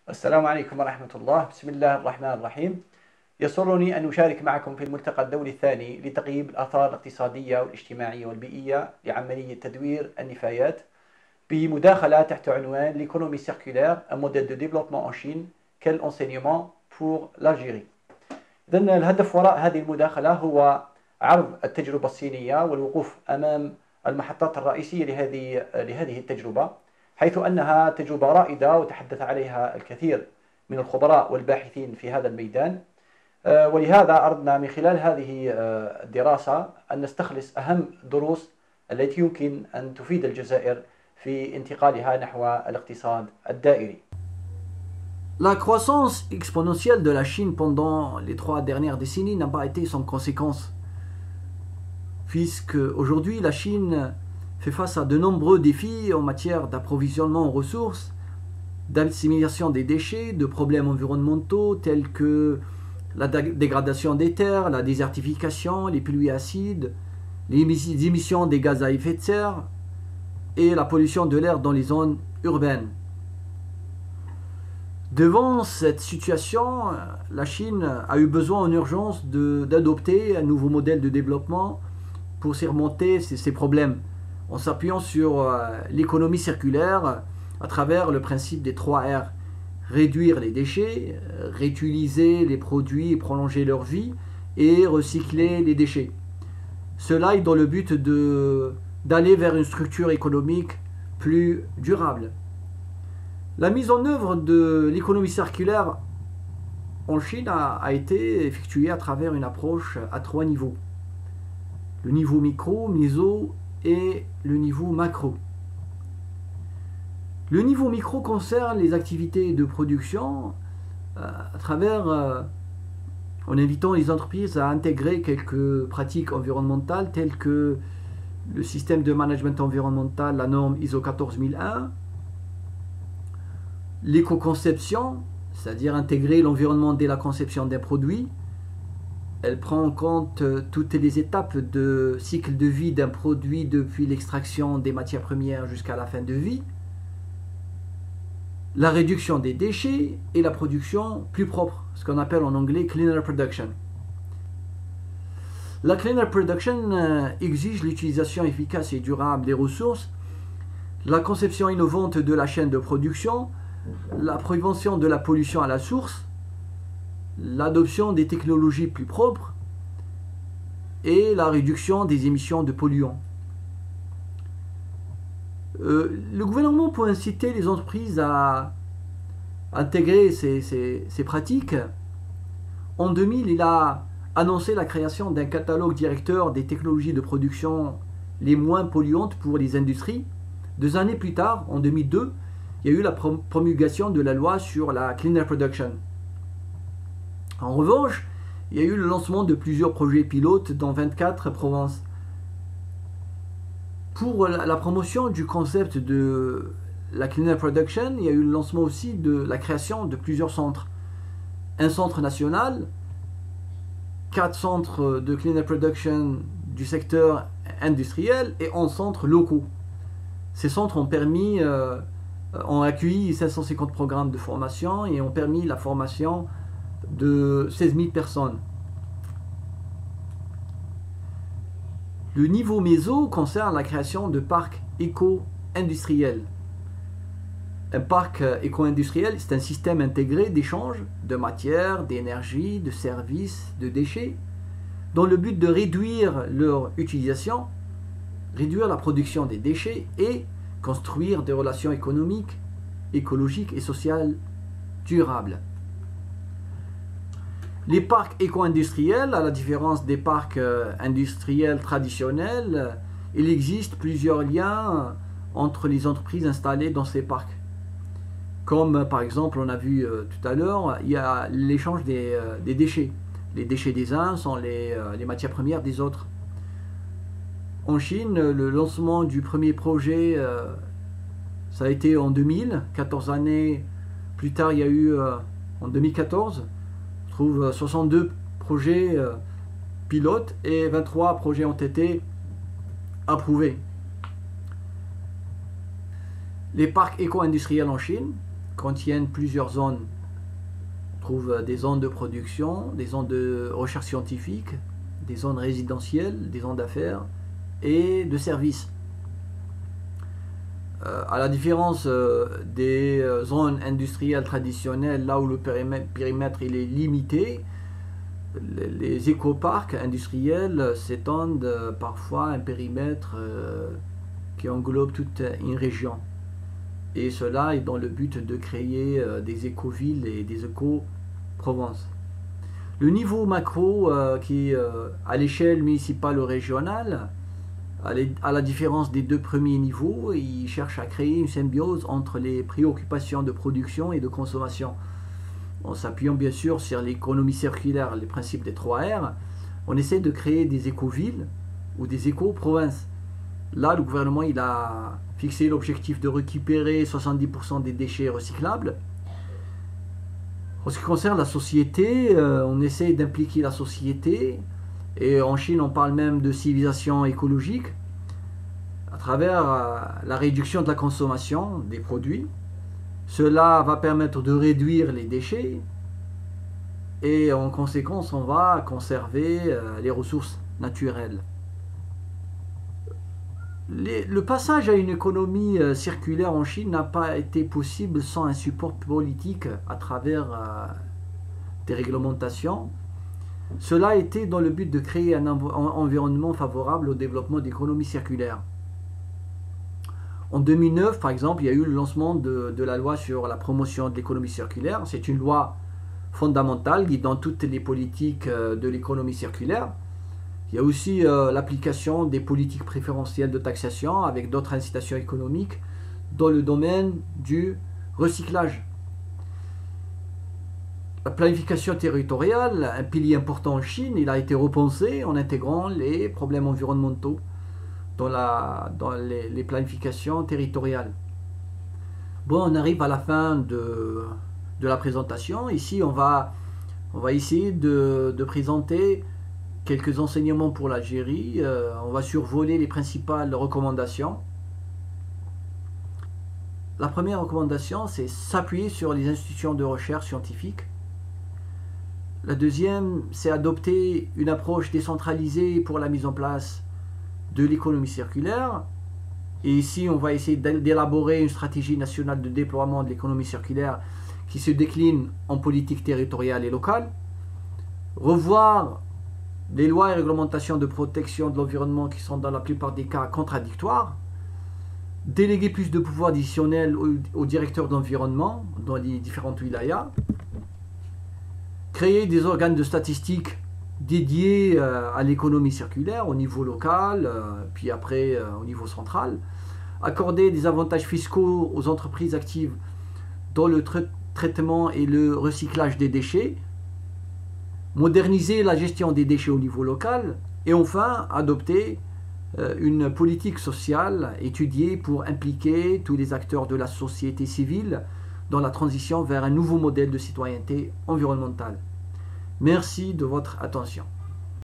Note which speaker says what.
Speaker 1: السلام عليكم ورحمة الله. بسم الله الرحمن الرحيم. يسرني أن أشارك معكم في الملتقى الدولي الثاني لتقييم الآثار الاقتصادية والاجتماعية والبيئية لعملية تدوير النفايات بمداخلة تحت عنوان L'économie circulaire, un modèle de développement en Chine, quel enseignement pour l'Algérie. إذن الهدف وراء هذه المداخلة هو عرض التجربة الصينية والوقوف أمام المحطات الرئيسية لهذه التجربة، حيث أنها تجربة رائدة وتحدث عليها الكثير من الخبراء والباحثين في هذا الميدان. ولهذا أردنا من خلال هذه الدراسة أن نستخلص أهم الدروس التي يمكن أن تفيد الجزائر في انتقالها نحو الاقتصاد الدائري.
Speaker 2: La croissance exponentielle de la Chine pendant les 3 dernières décennies n'a pas été sans conséquences, puisque aujourd'hui la Chine fait face à de nombreux défis en matière d'approvisionnement en ressources, d'assimilation des déchets, de problèmes environnementaux tels que la dégradation des terres, la désertification, les pluies acides, les émissions des gaz à effet de serre et la pollution de l'air dans les zones urbaines. Devant cette situation, la Chine a eu besoin en urgence d'adopter un nouveau modèle de développement pour surmonter ces problèmes, en s'appuyant sur l'économie circulaire à travers le principe des 3 R. Réduire les déchets, réutiliser les produits et prolonger leur vie, et recycler les déchets. Cela est dans le but d'aller vers une structure économique plus durable. La mise en œuvre de l'économie circulaire en Chine a été effectuée à travers une approche à 3 niveaux. Le niveau micro, méso et le niveau macro. Le niveau micro concerne les activités de production à travers, en invitant les entreprises à intégrer quelques pratiques environnementales telles que le système de management environnemental, la norme ISO 14001, l'éco-conception, c'est-à-dire intégrer l'environnement dès la conception d'un produit. Elle prend en compte toutes les étapes de cycle de vie d'un produit depuis l'extraction des matières premières jusqu'à la fin de vie. La réduction des déchets et la production plus propre, ce qu'on appelle en anglais cleaner production. La cleaner production exige l'utilisation efficace et durable des ressources, la conception innovante de la chaîne de production, la prévention de la pollution à la source, l'adoption des technologies plus propres et la réduction des émissions de polluants. Le gouvernement, pour inciter les entreprises à intégrer ces pratiques, en 2000, il a annoncé la création d'un catalogue directeur des technologies de production les moins polluantes pour les industries. 2 années plus tard, en 2002, il y a eu la promulgation de la loi sur la cleaner production. En revanche, il y a eu le lancement de plusieurs projets pilotes dans 24 provinces. Pour la promotion du concept de la cleaner production, il y a eu le lancement aussi de la création de plusieurs centres. Un centre national, 4 centres de cleaner production du secteur industriel et 11 centres locaux. Ces centres ont accueilli 550 programmes de formation et ont permis la formation de 16 000 personnes. Le niveau méso concerne la création de parcs éco-industriels. Un parc éco-industriel, c'est un système intégré d'échange de matières, d'énergie, de services, de déchets, dans le but de réduire leur utilisation, réduire la production des déchets et construire des relations économiques, écologiques et sociales durables. Les parcs éco-industriels, à la différence des parcs industriels traditionnels, il existe plusieurs liens entre les entreprises installées dans ces parcs. Comme par exemple, on a vu tout à l'heure, il y a l'échange des déchets. Les déchets des uns sont les matières premières des autres. En Chine, le lancement du premier projet, ça a été en 2000. 14 années plus tard, il y a eu en 2014, on trouve 62 projets pilotes et 23 projets ont été approuvés. Les parcs éco-industriels en Chine contiennent plusieurs zones. On trouve des zones de production, des zones de recherche scientifique, des zones résidentielles, des zones d'affaires et de services. À la différence des zones industrielles traditionnelles, là où le périmètre il est limité, les écoparcs industriels s'étendent parfois à un périmètre qui englobe toute une région. Et cela est dans le but de créer des écovilles et des éco-provinces. Le niveau macro qui est à l'échelle municipale ou régionale, à la différence des deux premiers niveaux, il cherche à créer une symbiose entre les préoccupations de production et de consommation. En s'appuyant bien sûr sur l'économie circulaire, les principes des 3 R, on essaie de créer des écovilles ou des éco-provinces. Là, le gouvernement il a fixé l'objectif de récupérer 70% des déchets recyclables. En ce qui concerne la société, on essaie d'impliquer la société. Et en Chine, on parle même de civilisation écologique à travers la réduction de la consommation des produits. Cela va permettre de réduire les déchets et en conséquence, on va conserver les ressources naturelles. Le passage à une économie circulaire en Chine n'a pas été possible sans un support politique à travers des réglementations. Cela a été dans le but de créer un environnement favorable au développement d'économie circulaire. En 2009, par exemple, il y a eu le lancement de la loi sur la promotion de l'économie circulaire. C'est une loi fondamentale guidant toutes les politiques de l'économie circulaire. Il y a aussi l'application des politiques préférentielles de taxation avec d'autres incitations économiques dans le domaine du recyclage. La planification territoriale, un pilier important en Chine, il a été repensé en intégrant les problèmes environnementaux dans les planifications territoriales. Bon, on arrive à la fin de la présentation. Ici, on va essayer de présenter quelques enseignements pour l'Algérie. On va survoler les principales recommandations. La première recommandation, c'est s'appuyer sur les institutions de recherche scientifique. La deuxième, c'est adopter une approche décentralisée pour la mise en place de l'économie circulaire. Et ici, on va essayer d'élaborer une stratégie nationale de déploiement de l'économie circulaire qui se décline en politique territoriale et locale. Revoir les lois et réglementations de protection de l'environnement qui sont dans la plupart des cas contradictoires. Déléguer plus de pouvoirs décisionnels aux directeurs d'environnement dans les différentes wilayas. Créer des organes de statistiques dédiés à l'économie circulaire au niveau local, puis après au niveau central. Accorder des avantages fiscaux aux entreprises actives dans le traitement et le recyclage des déchets. Moderniser la gestion des déchets au niveau local. Et enfin, adopter une politique sociale étudiée pour impliquer tous les acteurs de la société civile dans la transition vers un nouveau modèle de citoyenneté environnementale. Merci de votre attention.